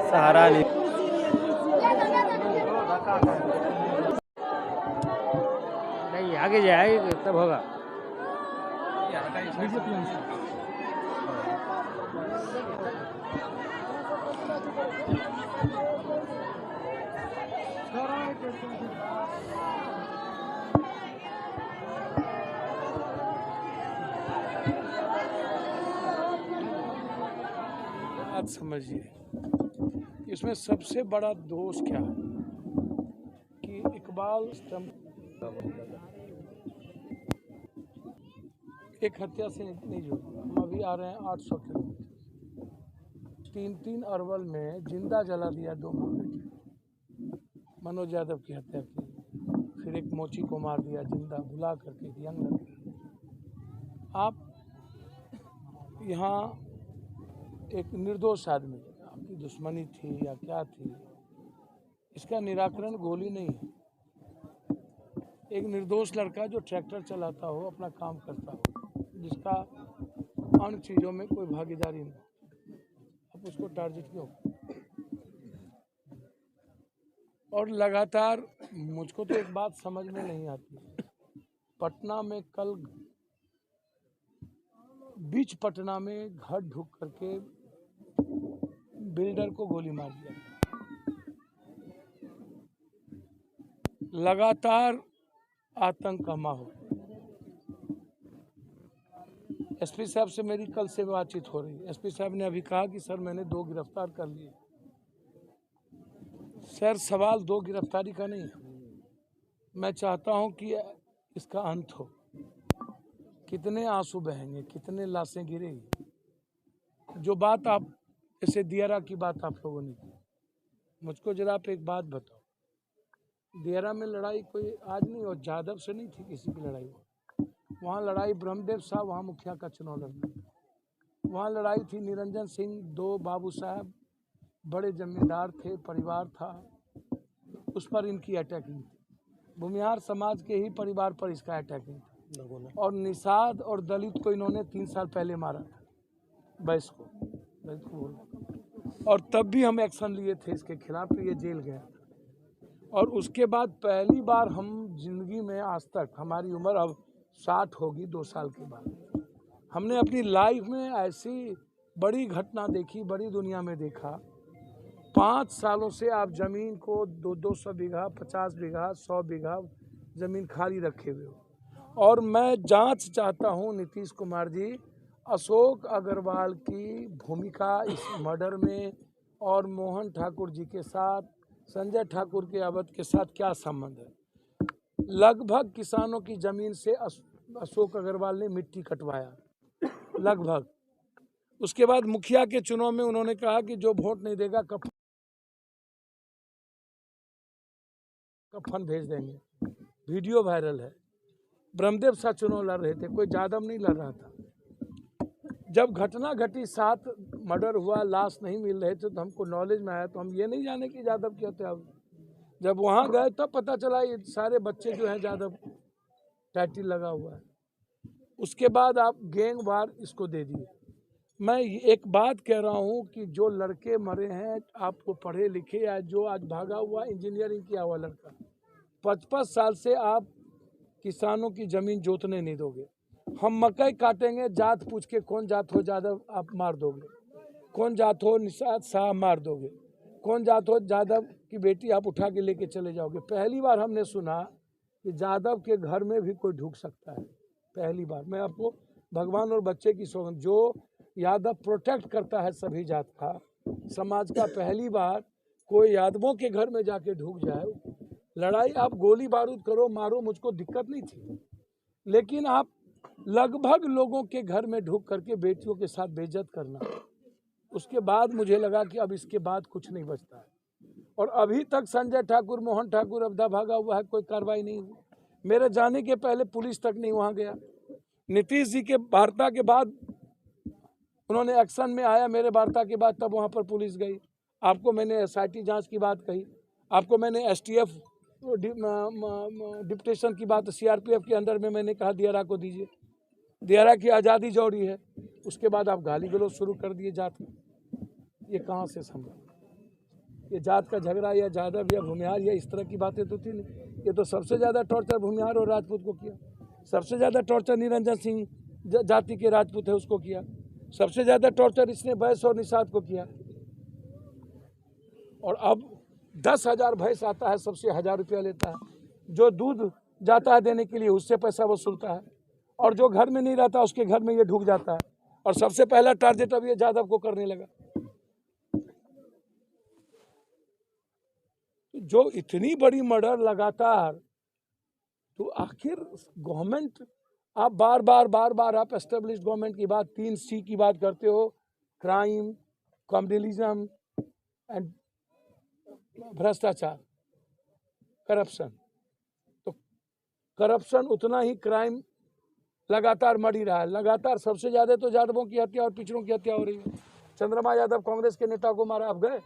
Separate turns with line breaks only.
सहारा नहीं। नहीं आगे जाए तब होगा।
बात समझिए, इसमें सबसे बड़ा दोष क्या है कि इकबाल एक हत्या से नहीं जुड़ा। हम अभी आ रहे हैं 800 किलोमीटर, 3 अरवल में जिंदा जला दिया 2 माँ बेटे। मनोज यादव की हत्या की, फिर एक मोची को मार दिया जिंदा बुला करके एक यंग लड़की। आप यहाँ एक निर्दोष आदमी, आपकी दुश्मनी थी या क्या थी, इसका निराकरण गोली नहीं है। एक निर्दोष लड़का जो ट्रैक्टर चलाता हो, अपना काम करता हो, जिसका अन्य चीज़ों में कोई भागीदारी नहीं, आप उसको टारगेट क्यों? और लगातार मुझको तो एक बात समझ में नहीं आती, पटना में कल बीच पटना में घर ढुक करके बिल्डर को गोली मार दिया। लगातार आतंक का माहौल। एसपी साहब से मेरी कल से बातचीत हो रही है। एसपी साहब ने अभी कहा कि सर मैंने 2 गिरफ्तार कर लिए। सर सवाल 2 गिरफ्तारी का नहीं है, मैं चाहता हूं कि इसका अंत हो। कितने आंसू बहेंगे, कितने लाशें गिरेगी। जो बात आप जैसे दियारा की बात आप लोगों ने की, मुझको जरा आप एक बात बताओ, दियारा में लड़ाई कोई आज नहीं और जादव से नहीं थी किसी की लड़ाई। वहाँ लड़ाई ब्रह्मदेव साहब वहाँ मुखिया का चुनाव लड़ना, वहाँ लड़ाई थी निरंजन सिंह, 2 बाबू साहब बड़े जमींदार थे, परिवार था, उस पर इनकी अटैकिंग थी। भूमिहार समाज के ही परिवार पर इसका अटैकिंग था। और निषाद और दलित को इन्होंने 3 साल पहले मारा था, बैस को और तब भी हम एक्शन लिए थे इसके खिलाफ, तो ये जेल गया। और उसके बाद पहली बार हम जिंदगी में आज तक, हमारी उम्र अब 60 होगी 2 साल के बाद, हमने अपनी लाइफ में ऐसी बड़ी घटना देखी, बड़ी दुनिया में देखा। 5 सालों से आप जमीन को 200 बीघा, 50 बीघा, 100 बीघा जमीन खाली रखे हुए हो। और मैं जांच चाहता हूं नीतीश कुमार जी, अशोक अग्रवाल की भूमिका इस मर्डर में और मोहन ठाकुर जी के साथ, संजय ठाकुर के अवध के साथ क्या संबंध है। लगभग किसानों की जमीन से अशोक अग्रवाल ने मिट्टी कटवाया, लगभग। उसके बाद मुखिया के चुनाव में उन्होंने कहा कि जो वोट नहीं देगा कफन भेज देंगे। वीडियो वायरल है। ब्रह्मदेव साहब चुनाव लड़ रहे थे, कोई जादव नहीं लड़ रहा था। जब घटना घटी, 7 मर्डर हुआ, लाश नहीं मिल रहे थे, तो हमको नॉलेज में आया, तो हम ये नहीं जाने कि जादव की हत्या हुई। जब वहाँ गए तब पता चला ये सारे बच्चे जो हैं जादव टाइटल लगा हुआ है। उसके बाद आप गैंगवार इसको दे दिए। मैं एक बात कह रहा हूँ कि जो लड़के मरे हैं, आपको पढ़े लिखे या जो आज भागा हुआ इंजीनियरिंग किया हुआ लड़का, 55 साल से आप किसानों की जमीन जोतने नहीं दोगे। हम मकई काटेंगे, जात पूछ के कौन जात हो जादव आप मार दोगे, कौन जात हो निषाद शाह मार दोगे, कौन जात हो जादव की बेटी आप उठा के लेके चले जाओगे। पहली बार हमने सुना कि जादव के घर में भी कोई ढुक सकता है, पहली बार। मैं आपको भगवान और बच्चे की सौगंध, जो यादव प्रोटेक्ट करता है सभी जात का, समाज का, पहली बार कोई यादवों के घर में जाके ढुक जाए। लड़ाई आप गोली बारूद करो, मारो, मुझको दिक्कत नहीं थी, लेकिन आप लगभग लोगों के घर में ढुक करके बेटियों के साथ बेइज्जत करना, उसके बाद मुझे लगा कि अब इसके बाद कुछ नहीं बचता है। और अभी तक संजय ठाकुर, मोहन ठाकुर अवधा भागा हुआ है, कोई कार्रवाई नहीं हुई। मेरे जाने के पहले पुलिस तक नहीं वहाँ गया। नीतीश जी के वार्ता के बाद उन्होंने एक्शन में आया, मेरे वार्ता के बाद तब वहाँ पर पुलिस गई। आपको मैंने SIT जांच की बात कही, आपको मैंने STF डिप्टेशन की बात सीआरपीएफ के अंडर में मैंने कहा दियारा को दीजिए, दियारा की आज़ादी जौड़ी है, उसके बाद आप गाली गलौज शुरू कर दिए जात में। ये कहाँ से संभव? ये जात का झगड़ा या यादव या भूमिहार या इस तरह की बातें तो थी नहीं। ये तो सबसे ज़्यादा टॉर्चर भूमिहार और राजपूत को किया, सबसे ज़्यादा टॉर्चर निरंजन सिंह जाति के राजपूत है उसको किया, सबसे ज़्यादा टॉर्चर इसने भैंस और निषाद को किया। और अब 10,000 भैंस आता है, सबसे 1,000 रुपया लेता है, जो दूध जाता है देने के लिए उससे पैसा वसूलता है, और जो घर में नहीं रहता उसके घर में ये ढुक जाता है। और सबसे पहला टारगेट अब ये यादव को करने लगा। जो इतनी बड़ी मर्डर लगातार, तो आखिर गवर्नमेंट, आप बार बार आप एस्टेब्लिश गवर्नमेंट की बात 3C की बात करते हो, क्राइम, कम्युनलिज्म एंड भ्रष्टाचार, करप्शन। तो करप्शन उतना ही क्राइम लगातार मर ही रहा है। लगातार सबसे ज़्यादा तो यादवों की हत्या और पिछड़ों की हत्या हो रही है। चंद्रमा यादव कांग्रेस के नेता को मारा, आप गए?